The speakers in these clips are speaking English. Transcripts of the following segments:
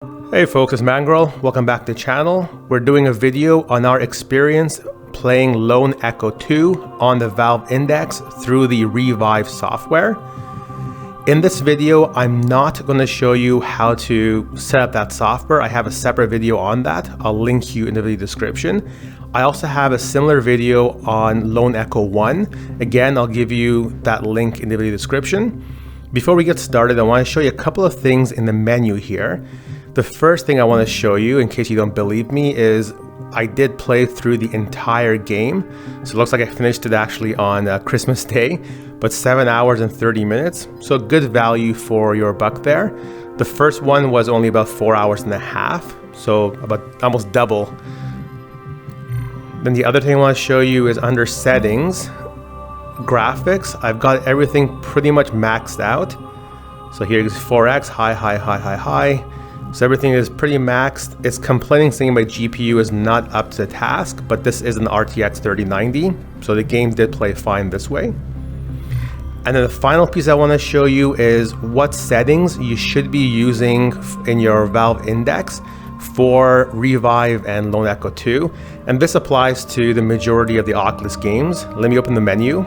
Hey folks, it's Mangrel. Welcome back to the channel. We're doing a video on our experience playing Lone Echo 2 on the Valve Index through the Revive software. In this video, I'm not going to show you how to set up that software. I have a separate video on that. I'll link you in the video description. I also have a similar video on Lone Echo 1. Again, I'll give you that link in the video description. Before we get started, I want to show you a couple of things in the menu here. The first thing I want to show you, in case you don't believe me, is I did play through the entire game. So it looks like I finished it actually on Christmas Day, but 7 hours and 30 minutes. So good value for your buck there. The first one was only about 4 hours and a half, so about almost double. Then the other thing I want to show you is under settings, graphics. I've got everything pretty much maxed out. So here is 4x, high. So everything is pretty maxed. It's complaining saying my GPU is not up to the task, but this is an RTX 3090, so the game did play fine this way. And then the final piece I want to show you is what settings you should be using in your Valve Index for Revive and Lone Echo 2. And this applies to the majority of the Oculus games. Let me open the menu.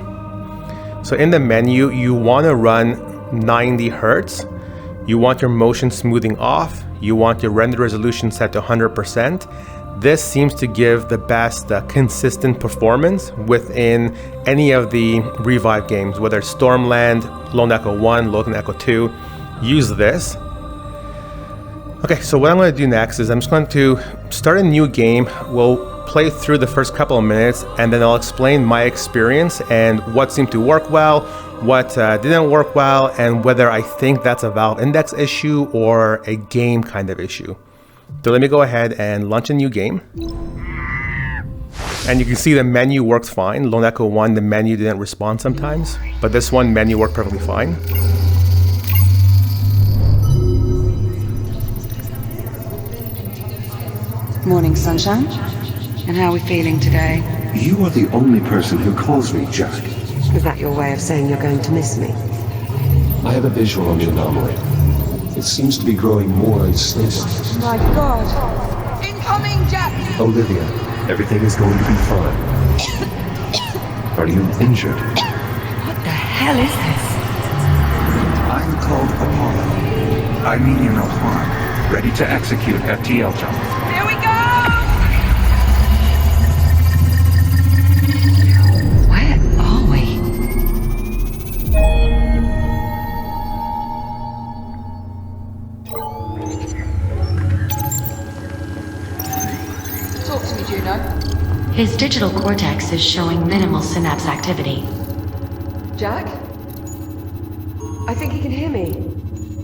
So in the menu, you want to run 90 Hertz. You want your motion smoothing off. You want your render resolution set to 100%. This seems to give the best consistent performance within any of the Revive games, whether it's Stormland, Lone Echo 1, Lone Echo 2. Use this. Okay, so what I'm going to do next is I'm just going to start a new game. We'll play through the first couple of minutes, and then I'll explain my experience and what seemed to work well, what didn't work well, and whether I think that's a Valve Index issue or a game kind of issue. So let me go ahead and launch a new game. And you can see the menu worked fine. Lone Echo 1, the menu didn't respond sometimes, but this one menu worked perfectly fine. Morning, sunshine. And how are we feeling today? You are the only person who calls me Jack. Is that your way of saying you're going to miss me? I have a visual on the anomaly. It seems to be growing more unstable. My God! Incoming, Jack! Olivia, everything is going to be fine. Are you injured? What the hell is this? I'm called Apollo. I mean you no harm. Ready to execute FTL jump. Here we go! Where are we? Talk to me, Juno. His digital cortex is showing minimal synapse activity. Jack? I think he can hear me.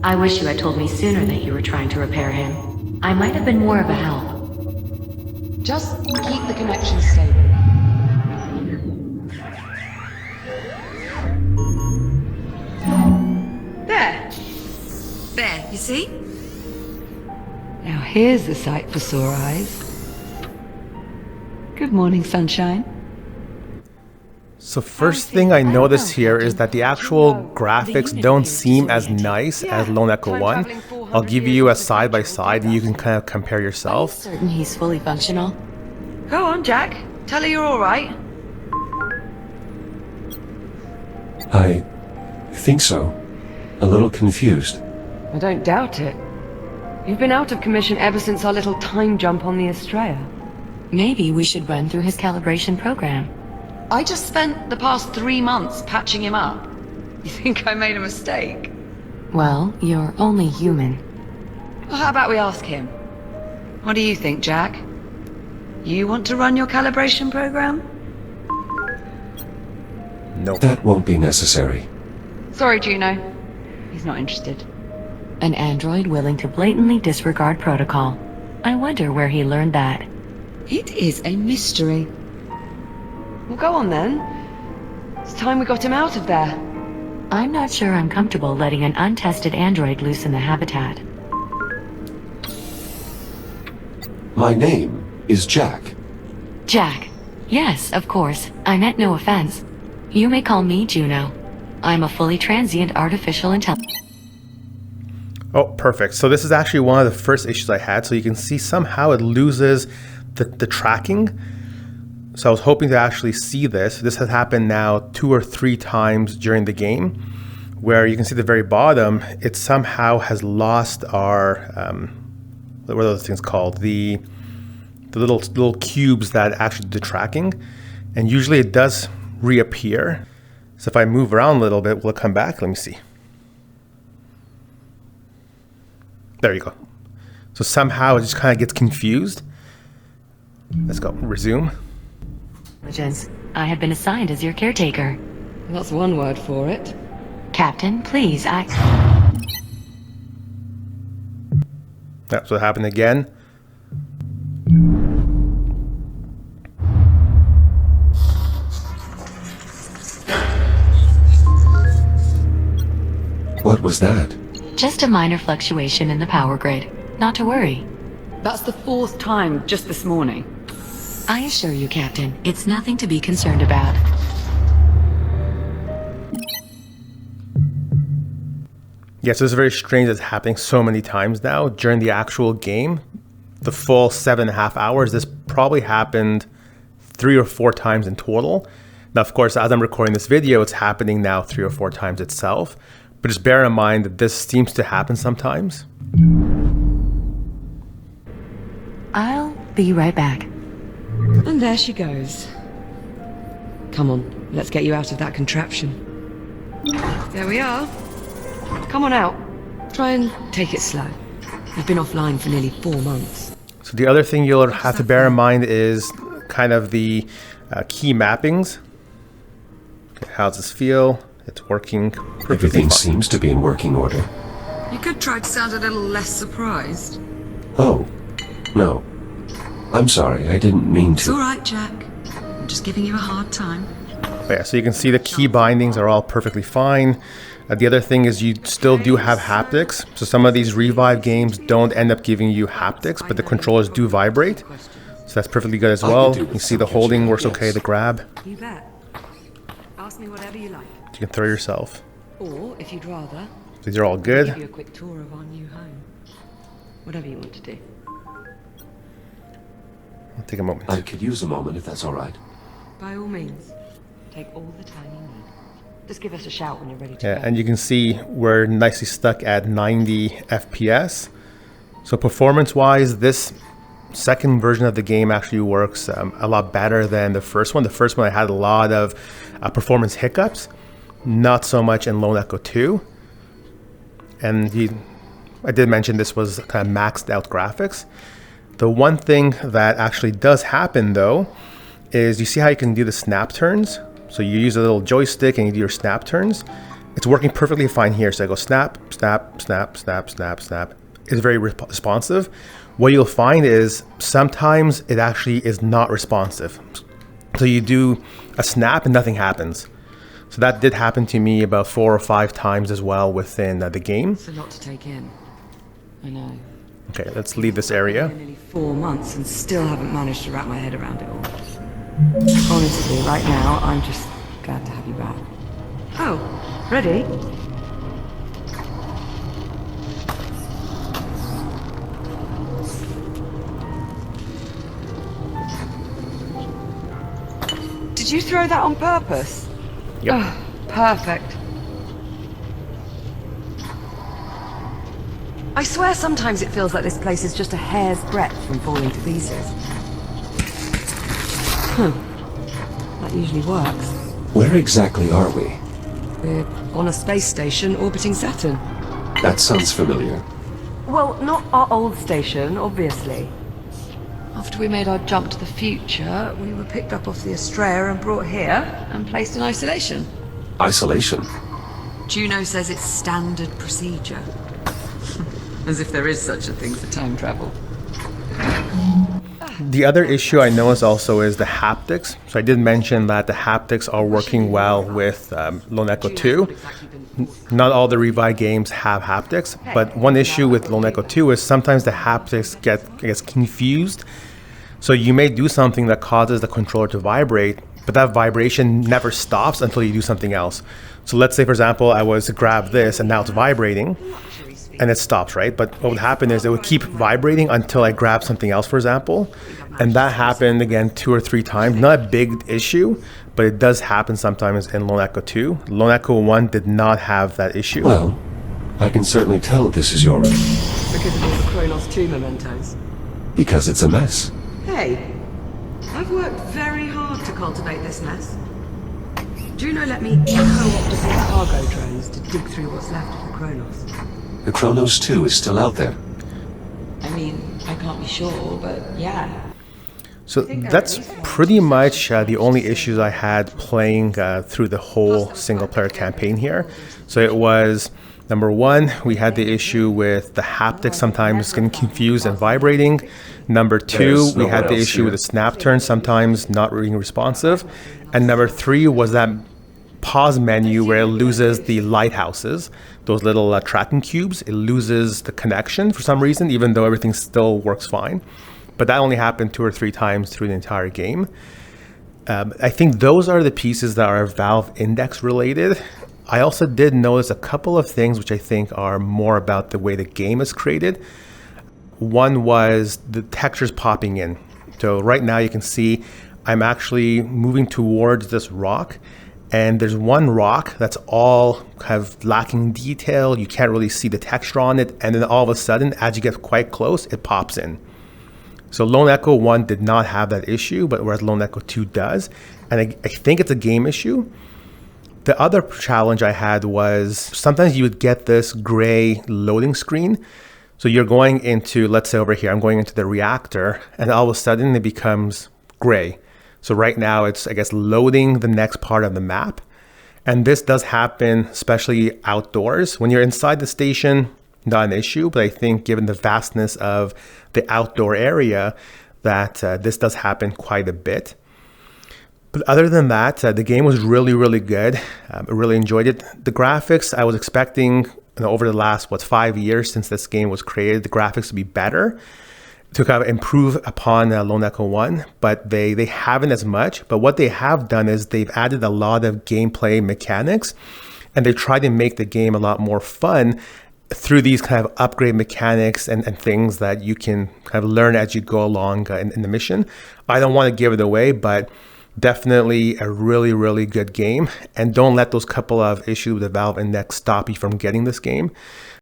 I wish you had told me sooner that you were trying to repair him. I might have been more of a help. Just keep the connection stable. There, you see? Now here's a sight for sore eyes. Good morning, sunshine. So first thing I notice here is that the actual graphics don't seem as nice as Lone Echo 1. I'll give you a side-by-side and you can kind of compare yourself. Certain he's fully functional? Go on, Jack. Tell her you're all right. I think so. A little confused. I don't doubt it. You've been out of commission ever since our little time jump on the Estrella. Maybe we should run through his calibration program. I just spent the past 3 months patching him up. You think I made a mistake? Well, you're only human. Well, how about we ask him? What do you think, Jack? You want to run your calibration program? Nope. That won't be necessary. Sorry, Juno. He's not interested. An android willing to blatantly disregard protocol. I wonder where he learned that. It is a mystery. Well, go on then. It's time we got him out of there. I'm not sure I'm comfortable letting an untested android loose in the habitat. My name is Jack. Jack. Yes, of course. I meant no offense. You may call me Juno. I'm a fully transient artificial intelligence. Oh, perfect. So this is actually one of the first issues I had. So you can see somehow it loses the tracking. So I was hoping to actually see this. This has happened now 2 or 3 times during the game, where you can see at the very bottom, it somehow has lost our, what are those things called? The little cubes that actually do tracking. And usually it does reappear. So if I move around a little bit, will it come back? Let me see. There you go. So somehow it just kind of gets confused. Let's go, resume. I have been assigned as your caretaker. That's one word for it. Captain, please, That's what happened again. What was that? Just a minor fluctuation in the power grid. Not to worry. That's the 4th time just this morning. I assure you, Captain, it's nothing to be concerned about. Yes, it's very strange it's happening so many times now during the actual game. The full 7.5 hours, this probably happened 3 or 4 times in total. Now, of course, as I'm recording this video, it's happening now 3 or 4 times itself. But just bear in mind that this seems to happen sometimes. I'll be right back. And there she goes. Come on, let's get you out of that contraption. There we are. Come on out. Try and take it slow. You've been offline for nearly 4 months. So the other thing you'll have to bear in mind is kind of the key mappings. Okay, how's this feel? It's working perfectly Everything fine. seems to be in working order. You could try to sound a little less surprised. Oh, no. I'm sorry, I didn't mean It's all to. right, Jack. I'm just giving you a hard time. Yeah, so you can see the key bindings are all perfectly fine. The other thing is you still do have haptics. So some of these Revive games don't end up giving you haptics, but the controllers do vibrate. So that's perfectly good as well. You see the holding works okay, the grab. You bet. Ask me whatever you like. You can throw yourself. Or, if you'd rather, These are all I'll give you good. a quick tour of our new home. Whatever you want to do. I'll take a moment. I could use a moment if that's all right. By all means, take all the time you need. Just give us a shout when you're ready to Yeah, go. and you can see we're nicely stuck at 90 FPS. So performance-wise, this second version of the game actually works a lot better than the first one. The first one I had a lot of performance hiccups, not so much in Lone Echo 2. And I did mention this was kind of maxed out graphics. The one thing that actually does happen though, is you see how you can do the snap turns? So you use a little joystick and you do your snap turns. It's working perfectly fine here. So I go snap, snap, snap, snap, snap, snap. It's very responsive. What you'll find is sometimes it actually is not responsive. So you do a snap and nothing happens. So that did happen to me about 4 or 5 times as well within the game. It's a lot to take in. I know. Okay, let's leave this area. Nearly 4 months and still haven't managed to wrap my head around it all. Honestly, right now, I'm just glad to have you back. Oh, ready? Did you throw that on purpose? Yep. Oh, perfect. I swear sometimes it feels like this place is just a hair's breadth from falling to pieces. That usually works. Where exactly are we? We're on a space station orbiting Saturn. That sounds familiar. Well, not our old station, obviously. After we made our jump to the future, we were picked up off the Astrea and brought here and placed in isolation. Isolation? Juno says it's standard procedure. As if there is such a thing for time travel. The other issue I noticed also is the haptics. So I did mention that the haptics are working well with Lone Echo 2. Not all the Revive games have haptics, but one issue with Lone Echo 2 is sometimes the haptics gets confused. So you may do something that causes the controller to vibrate, but that vibration never stops until you do something else. So let's say, for example, I was to grab this and now it's vibrating. and it stops, right? But what would happen is it would keep vibrating until I grab something else, for example. And that happened again 2 or 3 times. Not a big issue, but it does happen sometimes in Lone Echo 2. Lone Echo 1 did not have that issue. Well, I can certainly tell this is your... Because of all the Kronos 2 mementos. Because it's a mess. Hey, I've worked very hard to cultivate this mess. Juno let me co-opt a few cargo drones to dig through what's left of the Kronos. The Kronos 2 is still out there. I mean, I can't be sure, but yeah. So that's pretty much the only issues I had playing through the whole single-player campaign here. So it was, number 1, we had the issue with the haptic sometimes getting confused and vibrating. Number 2, we had the issue with the snap turn sometimes not being responsive. And number 3 was that pause menu where it loses the lighthouses, those little tracking cubes. It loses the connection for some reason, even though everything still works fine. But that only happened 2 or 3 times through the entire game. I think those are the pieces that are Valve Index related. I also did notice a couple of things which I think are more about the way the game is created. One was the textures popping in. So right now you can see I'm actually moving towards this rock, and there's one rock that's all kind of lacking detail. You can't really see the texture on it, and then all of a sudden, as you get quite close, it pops in. So Lone Echo 1 did not have that issue, but whereas Lone Echo 2 does, and I think it's a game issue. The other challenge I had was sometimes you would get this gray loading screen. So you're going into, let's say over here, I'm going into the reactor, and all of a sudden it becomes gray. So right now it's, I guess, loading the next part of the map. And this does happen, especially outdoors. When you're inside the station, not an issue, but I think given the vastness of the outdoor area, that this does happen quite a bit. But other than that, the game was really, really good. I really enjoyed it. The graphics, I was expecting, over the last, 5 years since this game was created, the graphics to be better, to kind of improve upon Lone Echo 1, but they haven't as much. But what they have done is they've added a lot of gameplay mechanics, and they tried to make the game a lot more fun through these kind of upgrade mechanics and things that you can kind of learn as you go along in the mission. I don't want to give it away, but definitely a really, really good game. And don't let those couple of issues with the Valve Index stop you from getting this game.